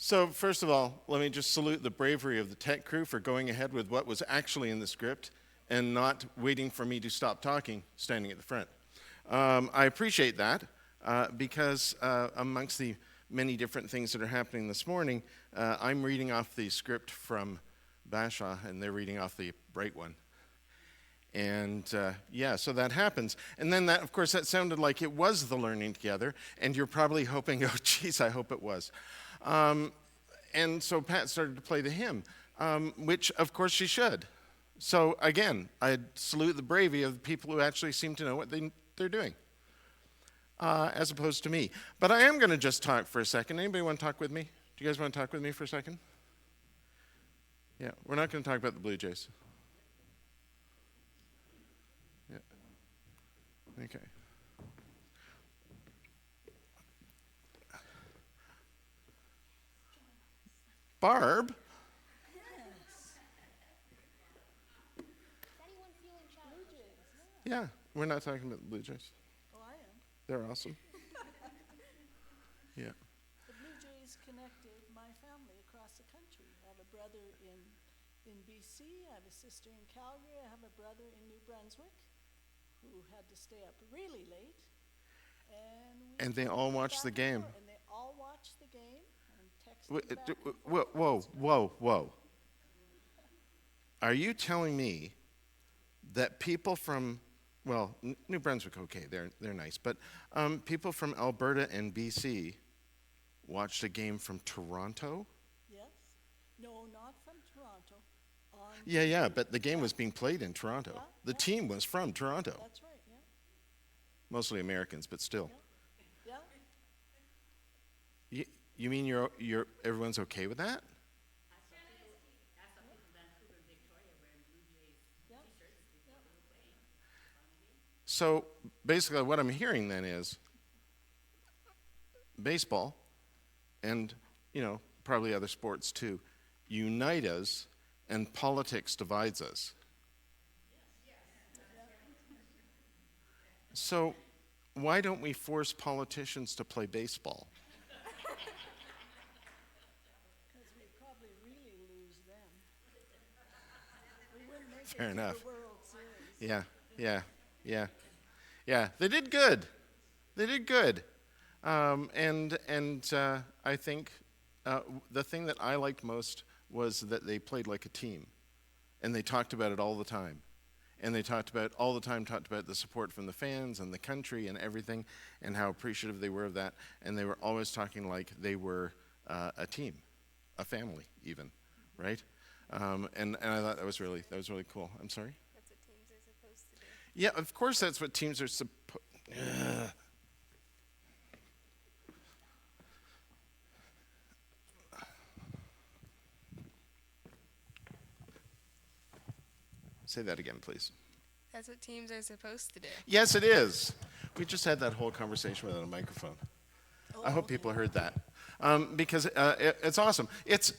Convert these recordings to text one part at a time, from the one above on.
So first of all, let me just salute the bravery of the tech crew for going ahead with what was actually in the script and not waiting for me to stop talking, standing at the front. I appreciate that because amongst the many different things that are happening this morning, I'm reading off the script from Bashaw, and they're reading off the Bright One. And so that happens. And then that, of course, that sounded like it was the learning together, and you're probably hoping, oh, geez, I hope it was. And so Pat started to play the hymn, which, of course, she should. So, again, I salute the bravery of the people who actually seem to know what they're doing, as opposed to me. But I am going to just talk for a second. Anybody want to talk with me? Do you guys want to talk with me for a second? Yeah, we're not going to talk about the Blue Jays. Yeah. Okay. Barb? Yeah, we're not talking about the Blue Jays. Oh, I am. They're awesome. Yeah. The Blue Jays connected my family across the country. I have a brother in BC, I have a sister in Calgary, I have a brother in New Brunswick who had to stay up really late. And they all watched the game. And they all watched the game and texted back and Whoa. Are you telling me that people from, well, New Brunswick, okay, they're nice, but people from Alberta and BC watched a game from Toronto? Yes. No, not from Toronto. Yeah, but the game was being played in Toronto. Yeah, The team was from Toronto. That's right, yeah. Mostly Americans, but still. Yeah. You mean everyone's okay with that? So basically what I'm hearing then is baseball and, probably other sports too, unite us and politics divides us. So why don't we force politicians to play baseball? Because we probably really lose them. We wouldn't make Fair it enough. to the World Series. Yeah, they did good. I think the thing that I liked most was that they played like a team. And they talked about it all the time. And they talked about the support from the fans and the country and everything and how appreciative they were of that. And they were always talking like they were a team, a family even, right? And I thought that was really cool. I'm sorry? That's what teams are supposed to do. Yeah, of course that's what teams are supposed. Say that again, please. That's what teams are supposed to do. Yes, it is. We just had that whole conversation without a microphone. I hope people heard that. Because it's awesome. It's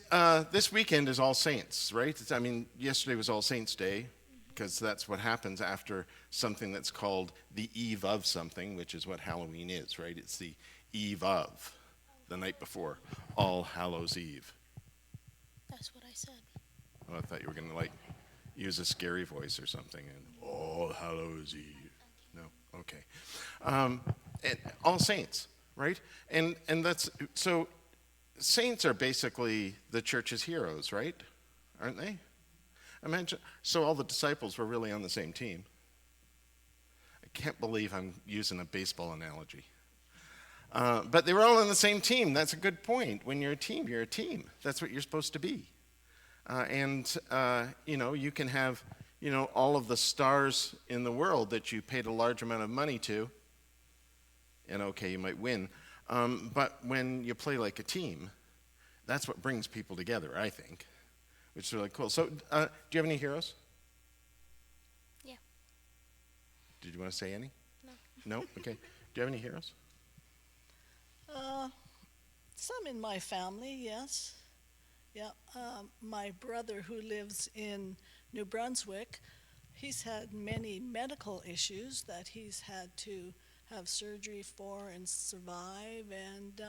this weekend is All Saints, right? Yesterday was All Saints Day, because that's what happens after something that's called the eve of something, which is what Halloween is, right? It's the eve of, the night before, All Hallows Eve. That's what I said. Oh, I thought you were going to use a scary voice or something, and All Hallows Eve. No, okay. And All Saints, right? And that's so. Saints are basically the church's heroes, right? Aren't they? Imagine. So all the disciples were really on the same team. I can't believe I'm using a baseball analogy. But they were all on the same team. That's a good point. When you're a team, you're a team. That's what you're supposed to be. You can have, all of the stars in the world that you paid a large amount of money to, and okay, you might win. But when you play like a team, that's what brings people together, I think, which is really cool. So, do you have any heroes? Yeah. Did you want to say any? No. No? Okay. Do you have any heroes? Some in my family, yes. Yeah, my brother who lives in New Brunswick, he's had many medical issues that he's had to have surgery for and survive, and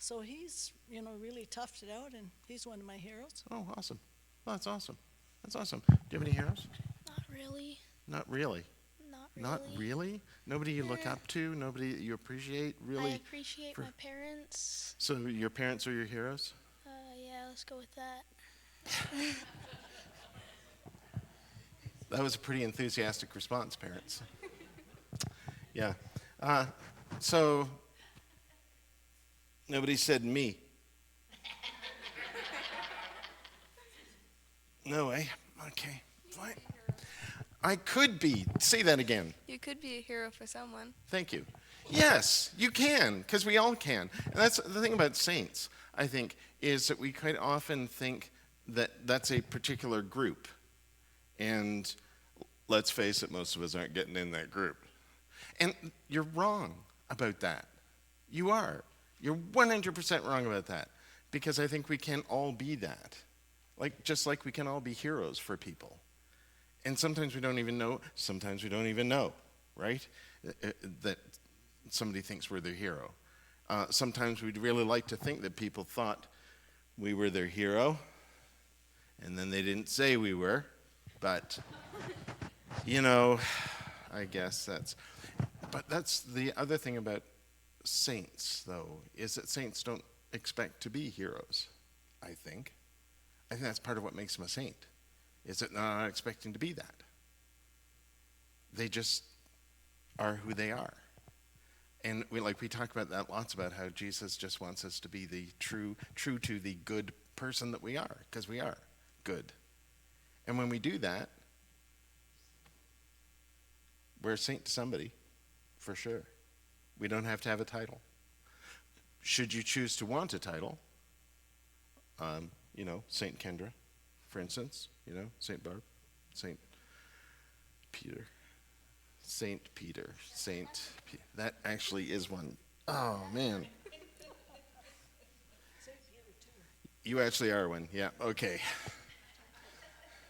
So he's, really toughed it out, and he's one of my heroes. Oh, awesome. Oh, that's awesome. That's awesome. Do you have any heroes? Not really. Not really. Not really. Not really? Nobody you look up to? Nobody that you appreciate? I Really? appreciate for- my parents. So your parents are your heroes? Yeah, let's go with that. That was a pretty enthusiastic response, parents. Yeah. So nobody said me. No way. Okay, fine. I could be. Say that again. You could be a hero for someone. Thank you. Yes, you can, because we all can. And that's the thing about saints, I think, is that we quite often think that that's a particular group. And let's face it, most of us aren't getting in that group. And you're wrong about that. You are. You're 100% wrong about that. Because I think we can all be that. Just like we can all be heroes for people. And sometimes we don't even know, right? That somebody thinks we're their hero. Sometimes we'd really like to think that people thought we were their hero, and then they didn't say we were. But, I guess but that's the other thing about saints, though, is that saints don't expect to be heroes, I think. I think that's part of what makes them a saint, is that they're not expecting to be that. They just are who they are. And we talk about that lots, about how Jesus just wants us to be the true to the good person that we are, because we are good. And when we do that, we're a saint to somebody, for sure. We don't have to have a title. Should you choose to want a title, Saint Kendra, for instance, Saint Barb, Saint Peter, that actually is one. Oh, man. You actually are one, yeah, okay.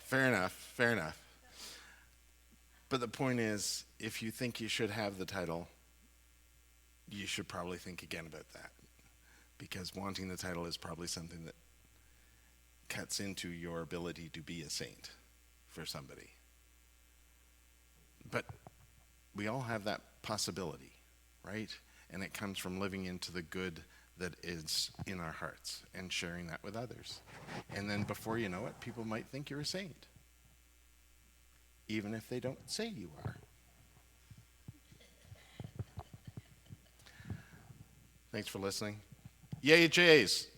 Fair enough. But the point is, if you think you should have the title, you should probably think again about that. Because wanting the title is probably something that cuts into your ability to be a saint for somebody. But we all have that possibility, right? And it comes from living into the good that is in our hearts and sharing that with others. And then before you know it, people might think you're a saint, even if they don't say you are. Thanks for listening. Yay, Jays!